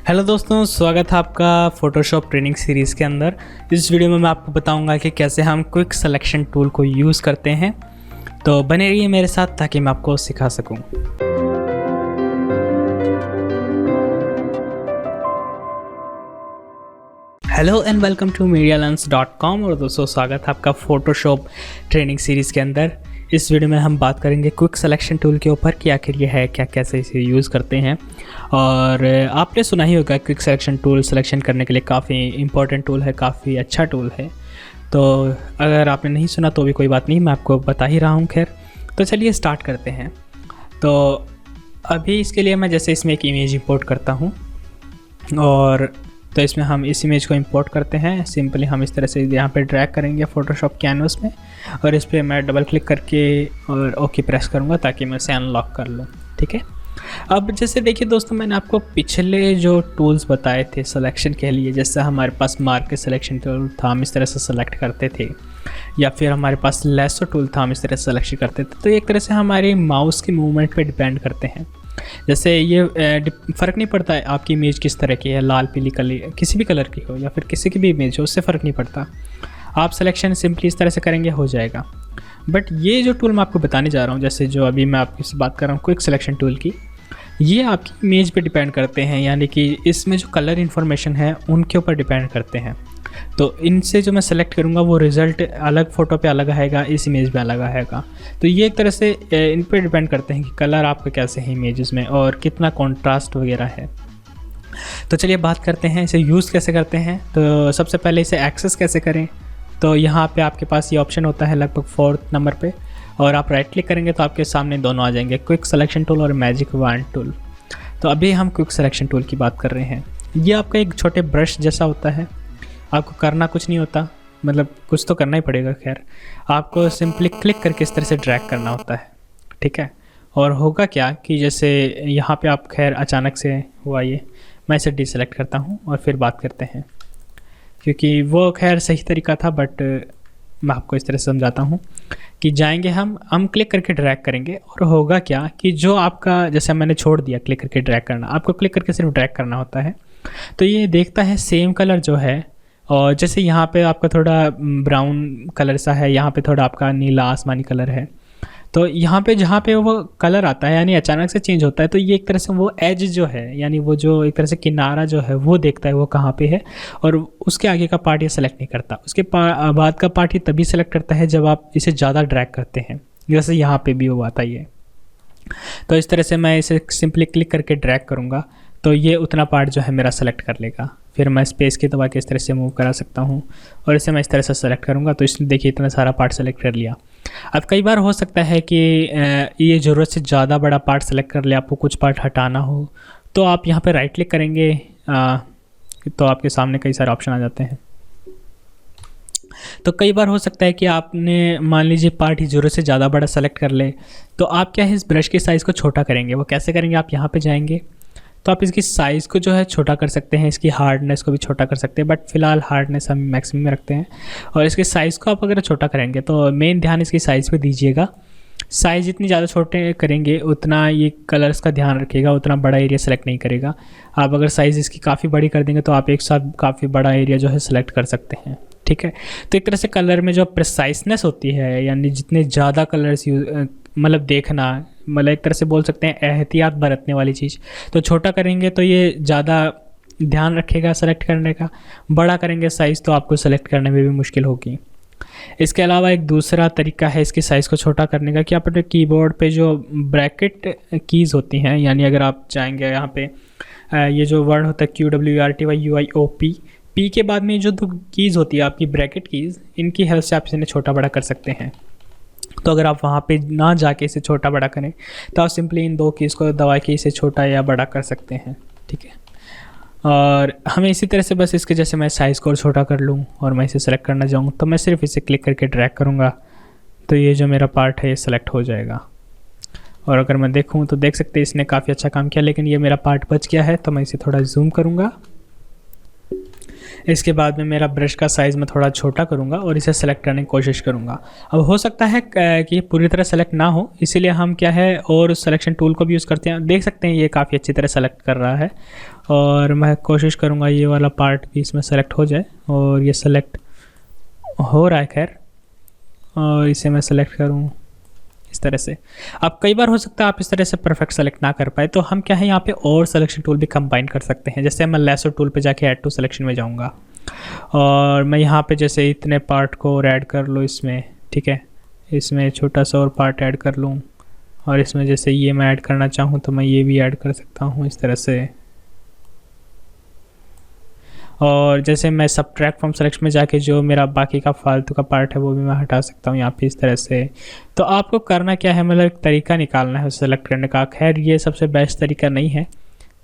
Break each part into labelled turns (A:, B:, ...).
A: Hello दोस्तों, स्वागत है आपका फ़ोटोशॉप ट्रेनिंग सीरीज़ के अंदर। इस वीडियो में मैं आपको बताऊंगा कि कैसे हम क्विक सिलेक्शन टूल को यूज़ करते हैं। तो बने रहिए मेरे साथ ताकि मैं आपको सिखा सकूं। Hello and welcome to medialearns.com। और दोस्तों, स्वागत है आपका फ़ोटोशॉप ट्रेनिंग सीरीज़ के अंदर। इस वीडियो में हम बात करेंगे क्विक सिलेक्शन टूल के ऊपर कि आखिर ये है क्या, कैसे इसे यूज़ करते हैं। और आपने सुना ही होगा क्विक सिलेक्शन टूल सिलेक्शन करने के लिए काफ़ी इंपॉर्टेंट टूल है, काफ़ी अच्छा टूल है। तो अगर आपने नहीं सुना तो भी कोई बात नहीं, मैं आपको बता ही रहा हूँ। खैर, तो चलिए स्टार्ट करते हैं। तो अभी इसके लिए मैं जैसे इसमें एक इमेज इंपोर्ट करता हूँ, और तो इसमें हम इस इमेज को इंपोर्ट करते हैं। सिंपली हम इस तरह से यहाँ पे ड्रैग करेंगे फ़ोटोशॉप कैनवस में, और इस पर मैं डबल क्लिक करके और ओके प्रेस करूँगा ताकि मैं इसे अनलॉक कर लूँ। ठीक है। अब जैसे देखिए दोस्तों, मैंने आपको पिछले जो टूल्स बताए थे सिलेक्शन के लिए, जैसे हमारे पास मार्क के सिलेक्शन टूल था, हम इस तरह से सेलेक्ट करते थे, या फिर हमारे पास लेसो टूल था, हम इस तरह से सिलेक्शन करते थे। तो एक तरह से हमारे माउस की मूवमेंट पे डिपेंड करते हैं। जैसे ये फ़र्क नहीं पड़ता है आपकी इमेज किस तरह की है, लाल पीली कली किसी भी कलर की हो या फिर किसी की भी इमेज हो, उससे फ़र्क नहीं पड़ता। आप सिलेक्शन सिंपली इस तरह से करेंगे, हो जाएगा। बट ये जो टूल मैं आपको बताने जा रहा हूँ, जैसे जो अभी मैं आपकी बात कर रहा हूँ क्विक सिलेक्शन टूल की, ये आपकी इमेज पे डिपेंड करते हैं, यानी कि इसमें जो कलर इन्फॉर्मेशन है उनके ऊपर डिपेंड करते हैं। तो इनसे जो मैं सेलेक्ट करूँगा वो रिज़ल्ट अलग फ़ोटो पे अलग आएगा, इस इमेज में अलग आएगा। तो ये एक तरह से इन पर डिपेंड करते हैं कि कलर आपका कैसे है इमेजेस में और कितना कॉन्ट्रास्ट वगैरह है। तो चलिए बात करते हैं इसे यूज़ कैसे करते हैं। तो सबसे पहले इसे एक्सेस कैसे करें। तो यहाँ पे आपके पास ये ऑप्शन होता है लगभग 4th नंबर पे, और आप राइट क्लिक करेंगे तो आपके सामने दोनों आ जाएंगे, क्विक सिलेक्शन टूल और मैजिक वॉन्ड टूल। तो अभी हम क्विक सिलेक्शन टूल की बात कर रहे हैं। ये आपका एक छोटे ब्रश जैसा होता है, आपको करना कुछ नहीं होता, मतलब कुछ तो करना ही पड़ेगा। खैर, आपको सिंपली क्लिक करके इस तरह से ड्रैग करना होता है। ठीक है। और होगा क्या कि जैसे यहाँ पे आप, खैर अचानक से हुआ ये, मैं इसे डिसेलेक्ट करता हूँ और फिर बात करते हैं, क्योंकि वो खैर सही तरीका था। बट मैं आपको इस तरह से समझाता हूँ कि जाएंगे हम क्लिक करके ड्रैग करेंगे, और होगा क्या कि जो आपका, जैसे मैंने छोड़ दिया क्लिक करके ड्रैग करना, आपको क्लिक करके सिर्फ ड्रैग करना होता है। तो ये देखता है सेम कलर जो है, और जैसे यहाँ पे आपका थोड़ा ब्राउन कलर सा है, यहाँ पे थोड़ा आपका नीला आसमानी कलर है। तो यहाँ पे जहाँ पे वो कलर आता है, यानी अचानक से चेंज होता है, तो ये एक तरह से वो एज जो है, यानी वो जो एक तरह से किनारा जो है वो देखता है वो कहाँ पे है, और उसके आगे का पार्ट ये सेलेक्ट नहीं करता। उसके बाद का पार्ट ये तभी सेलेक्ट करता है जब आप इसे ज़्यादा ड्रैग करते हैं, जैसे यहाँ पे भी वो आता ही है। तो इस तरह से मैं इसे सिंपली क्लिक करके ड्रैग करूँगा तो ये उतना पार्ट जो है मेरा सेलेक्ट कर लेगा। फिर मैं स्पेस की दबा के इस तरह से मूव करा सकता हूँ, और इसे मैं इस तरह से सेलेक्ट करूँगा तो इसने देखिए इतना सारा पार्ट सेलेक्ट कर लिया। अब कई बार हो सकता है कि ये ज़रूरत से ज़्यादा बड़ा पार्ट सेलेक्ट कर ले, आपको कुछ पार्ट हटाना हो, तो आप यहाँ पे राइट क्लिक करेंगे तो आपके सामने कई सारे ऑप्शन आ जाते हैं। तो कई बार हो सकता है कि आपने, मान लीजिए, पार्ट ही ज़रूरत से ज़्यादा बड़ा सेलेक्ट कर ले, तो आप क्या है इस ब्रश के साइज़ को छोटा करेंगे। वो कैसे करेंगे, आप यहाँ पे जाएंगे तो आप इसकी साइज़ को जो है छोटा कर सकते हैं, इसकी हार्डनेस को भी छोटा कर सकते हैं, बट फिलहाल हार्डनेस हम मैक्सिमम में रखते हैं। और इसके साइज़ को आप अगर छोटा करेंगे तो मेन ध्यान इसकी साइज़ पे दीजिएगा। साइज़ जितनी ज़्यादा छोटे करेंगे उतना ये कलर्स का ध्यान रखेगा, उतना बड़ा एरिया सेलेक्ट नहीं करेगा। आप अगर साइज़ इसकी काफ़ी बड़ी कर देंगे तो आप एक साथ काफ़ी बड़ा एरिया जो है सेलेक्ट कर सकते हैं। ठीक है। तो एक तरह से कलर में जो प्रिसाइसनेस होती है, यानी जितने ज़्यादा कलर्स मतलब देखना, मतलब एक तरह से बोल सकते हैं एहतियात बरतने वाली चीज़, तो छोटा करेंगे तो ये ज़्यादा ध्यान रखेगा सेलेक्ट करने का। बड़ा करेंगे साइज़ तो आपको सेलेक्ट करने में भी मुश्किल होगी। इसके अलावा एक दूसरा तरीका है इसकी साइज़ को छोटा करने का, कि आप अपने कीबोर्ड पे जो ब्रैकेट कीज़ होती हैं, यानी अगर आप चाहेंगे यहाँ पे ये जो वर्ड होता है QWERTY पी के बाद में जो दो कीज़ होती है आपकी ब्रैकेट कीज़, इनकी हेल्प से आप इसे छोटा बड़ा कर सकते हैं। तो अगर आप वहाँ पे ना जाके इसे छोटा बड़ा करें तो आप सिंपली इन दो कीज़ को दबा के इसे छोटा या बड़ा कर सकते हैं। ठीक है। और हमें इसी तरह से बस इसके, जैसे मैं साइज़ को और छोटा कर लूँ और मैं इसे सेलेक्ट करना चाहूँ तो मैं सिर्फ इसे क्लिक करके ड्रैग करूँगा तो ये जो मेरा पार्ट है ये सेलेक्ट हो जाएगा। और अगर मैं देखूँ तो देख सकते हैं इसने काफ़ी अच्छा काम किया, लेकिन ये मेरा पार्ट बच गया है, तो मैं इसे थोड़ा जूम करूँगा। इसके बाद में मेरा ब्रश का साइज़ मैं थोड़ा छोटा करूँगा और इसे सेलेक्ट करने की कोशिश करूँगा। अब हो सकता है कि पूरी तरह सेलेक्ट ना हो, इसीलिए हम क्या है और उस सिलेक्शन टूल को भी यूज़ करते हैं। देख सकते हैं ये काफ़ी अच्छी तरह सेलेक्ट कर रहा है और मैं कोशिश करूँगा ये वाला पार्ट भी इसमें सेलेक्ट हो जाए, और ये सेलेक्ट हो रहा है खैर, और इसे मैं सेलेक्ट करूँ इस तरह से। अब कई बार हो सकता है आप इस तरह से परफेक्ट सेलेक्ट ना कर पाए, तो हम क्या है यहाँ पे और सिलेक्शन टूल भी कंबाइन कर सकते हैं। जैसे मैं लेसर टूल पे जाके ऐड टू सिलेक्शन में जाऊँगा और मैं यहाँ पे जैसे इतने पार्ट को और ऐड कर लूँ इसमें, ठीक है, इसमें छोटा सा और पार्ट ऐड कर लूँ, और इसमें जैसे ये मैं ऐड करना चाहूँ तो मैं ये भी ऐड कर सकता हूँ इस तरह से। और जैसे मैं सबट्रैक्ट फ्रॉम सिलेक्शन में जाके जो मेरा बाकी का फालतू का पार्ट है वो भी मैं हटा सकता हूँ यहाँ पे इस तरह से। तो आपको करना क्या है, मतलब एक तरीका निकालना है उसे सेलेक्ट करने का। खैर ये सबसे बेस्ट तरीका नहीं है,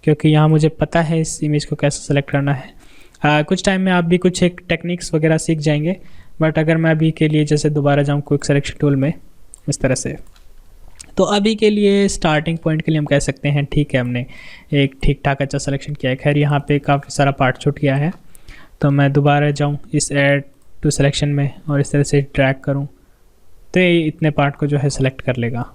A: क्योंकि यहाँ मुझे पता है इस इमेज को कैसे सेलेक्ट करना है। कुछ टाइम में आप भी कुछ एक टेक्निक्स वगैरह सीख जाएंगे, बट अगर मैं अभी के लिए जैसे दोबारा जाऊँ क्विक सिलेक्शन टूल में इस तरह से, तो अभी के लिए स्टार्टिंग पॉइंट के लिए हम कह सकते हैं ठीक है, हमने एक ठीक ठाक अच्छा सिलेक्शन किया है। खैर यहाँ पे काफ़ी सारा पार्ट छूट गया है, तो मैं दोबारा जाऊँ इस ऐड टू सिलेक्शन में और इस तरह से ड्रैग करूँ तो ये इतने पार्ट को जो है सिलेक्ट कर लेगा।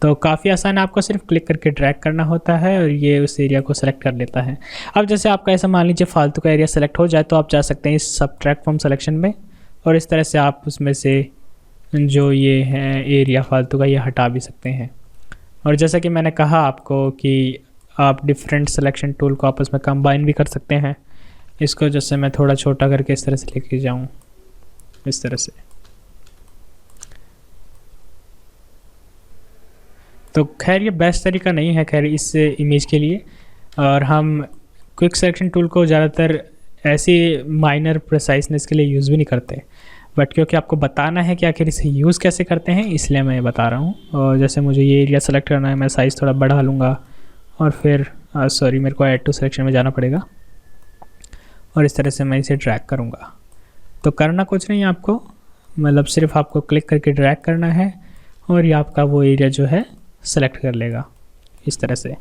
A: तो काफ़ी आसान है, आपको सिर्फ क्लिक करके ड्रैग करना होता है और ये उस एरिया को सिलेक्ट कर लेता है। अब जैसे आपका ऐसा मान लीजिए फालतू का एरिया सेलेक्ट हो जाए, तो आप जा सकते हैं इस सबट्रैक्ट फ्रॉम सिलेक्शन में और इस तरह से आप उसमें से जो ये है एरिया फालतू का ये हटा भी सकते हैं। और जैसा कि मैंने कहा आपको कि आप डिफरेंट सिलेक्शन टूल को आपस में कंबाइन भी कर सकते हैं। इसको जैसे मैं थोड़ा छोटा करके इस तरह से लेके जाऊँ इस तरह से, तो खैर ये बेस्ट तरीका नहीं है खैर इस इमेज के लिए। और हम क्विक सिलेक्शन टूल को ज़्यादातर ऐसी माइनर प्रिसाइजनेस के लिए यूज़ भी नहीं करते, बट क्योंकि आपको बताना है कि आखिर इसे यूज़ कैसे करते हैं इसलिए मैं बता रहा हूँ। और जैसे मुझे ये एरिया सेलेक्ट करना है, मैं साइज़ थोड़ा बढ़ा लूँगा और फिर सॉरी मेरे को ऐड टू सिलेक्शन में जाना पड़ेगा और इस तरह से मैं इसे ड्रैग करूँगा। तो करना कुछ नहीं है आपको, मतलब सिर्फ आपको क्लिक करके ड्रैग करना है और ये आपका वो एरिया जो है सेलेक्ट कर लेगा इस तरह से।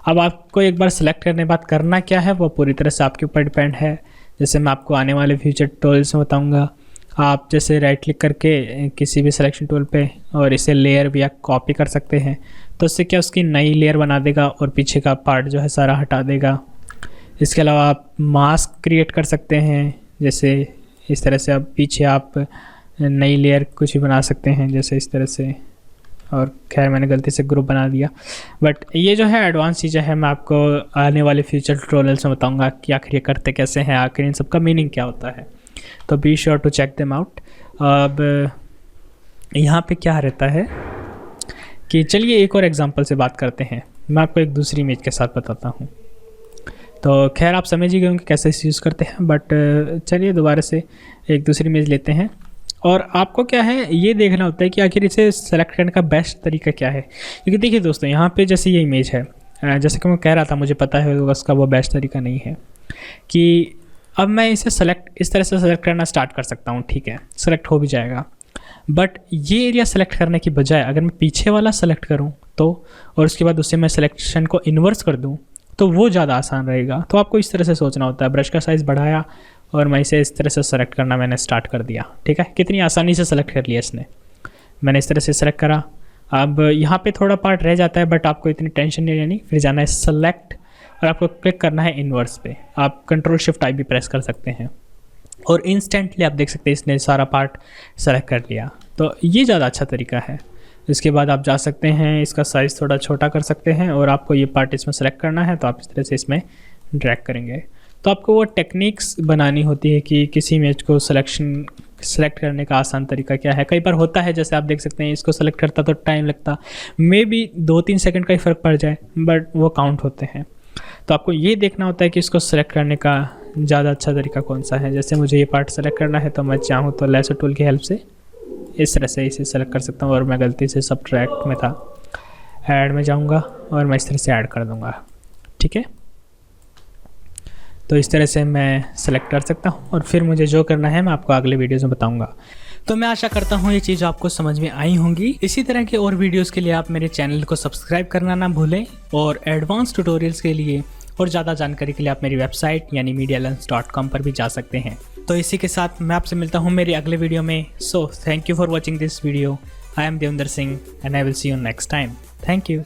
A: अब आपको एक बार सेलेक्ट करने के बाद करना क्या है वो पूरी तरह से आपके ऊपर डिपेंड है। जैसे मैं आपको आने वाले फ्यूचर ट्यूटोरियल्स में बताऊंगा। आप जैसे राइट क्लिक करके किसी भी सिलेक्शन टूल पे और इसे लेयर भी आप कॉपी कर सकते हैं, तो इससे क्या उसकी नई लेयर बना देगा और पीछे का पार्ट जो है सारा हटा देगा। इसके अलावा आप मास्क क्रिएट कर सकते हैं, जैसे इस तरह से आप पीछे आप नई लेयर कुछ भी बना सकते हैं जैसे इस तरह से। और खैर मैंने गलती से ग्रुप बना दिया, बट ये जो है एडवांस चीज़ें हैं, मैं आपको आने वाले फ्यूचर ट्यूटोरियल्स में बताऊंगा कि आखिर ये करते कैसे हैं, आखिर इन सबका मीनिंग क्या होता है। तो be sure to check them out. अब यहाँ पे क्या रहता है कि चलिए एक और एग्जांपल से बात करते हैं। मैं आपको एक दूसरी इमेज के साथ बताता हूँ। तो खैर आप समझ ही गए होंगे कैसे इसे यूज़ करते हैं, बट चलिए दोबारा से एक दूसरी इमेज लेते हैं। और आपको क्या है ये देखना होता है कि आखिर इसे सेलेक्ट करने का बेस्ट तरीका क्या है। क्योंकि देखिए दोस्तों, यहाँ पे जैसे ये इमेज है, जैसे कि मैं कह रहा था मुझे पता है उसका वो बेस्ट तरीका नहीं है कि अब मैं इसे सेलेक्ट इस तरह से सेलेक्ट करना स्टार्ट कर सकता हूँ, ठीक है, सेलेक्ट हो भी जाएगा। बट ये एरिया सेलेक्ट करने की बजाय अगर मैं पीछे वाला सेलेक्ट करूँ तो, और उसके बाद उससे मैं सिलेक्शन को इन्वर्स कर दूँ तो वो ज़्यादा आसान रहेगा। तो आपको इस तरह से सोचना होता है। ब्रश का साइज़ बढ़ाया और मैं इसे इस तरह से सेलेक्ट करना मैंने स्टार्ट कर दिया, ठीक है। कितनी आसानी से सेलेक्ट कर लिया इसने, मैंने इस तरह से सेलेक्ट करा। अब यहाँ पे थोड़ा पार्ट रह जाता है, बट आपको इतनी टेंशन नहीं लेनी। फिर जाना है सेलेक्ट और आपको क्लिक करना है इन्वर्स पे। आप कंट्रोल शिफ्ट आई भी प्रेस कर सकते हैं और इंस्टेंटली आप देख सकते हैं इसने सारा पार्ट सेलेक्ट कर लिया। तो ये ज़्यादा अच्छा तरीका है। इसके बाद आप जा सकते हैं, इसका साइज़ थोड़ा छोटा कर सकते हैं और आपको ये पार्ट इसमें सेलेक्ट करना है तो आप इस तरह से इसमें ड्रैग करेंगे। तो आपको वो टेक्निक्स बनानी होती है कि किसी इमेज को सेलेक्ट करने का आसान तरीका क्या है। कई बार होता है, जैसे आप देख सकते हैं इसको सेलेक्ट करता तो टाइम लगता, मे बी 2-3 सेकंड का ही फ़र्क पड़ जाए, बट वो काउंट होते हैं। तो आपको ये देखना होता है कि इसको सेलेक्ट करने का ज़्यादा अच्छा तरीका कौन सा है। जैसे मुझे ये पार्ट सेलेक्ट करना है तो मैं चाहूँ तो लेसर टूल की हेल्प से इस तरह से इसे सेलेक्ट कर सकता हूँ। और मैं गलती से सबट्रैक्ट में था, ऐड में जाऊँगा और मैं इस तरह से ऐड कर दूँगा, ठीक है। तो इस तरह से मैं सेलेक्ट कर सकता हूँ और फिर मुझे जो करना है मैं आपको अगले वीडियोज़ में बताऊँगा। तो मैं आशा करता हूँ ये चीज़ आपको समझ में आई होंगी। इसी तरह के और वीडियोज़ के लिए आप मेरे चैनल को सब्सक्राइब करना ना भूलें और एडवांस ट्यूटोरियल्स के लिए और ज़्यादा जानकारी के लिए आप मेरी वेबसाइट यानी medialens.com पर भी जा सकते हैं। तो इसी के साथ मैं आपसे मिलता हूँ मेरे अगले वीडियो में। So thank you for watching this video. I am Devendra Singh and I will see you next time. Thank you.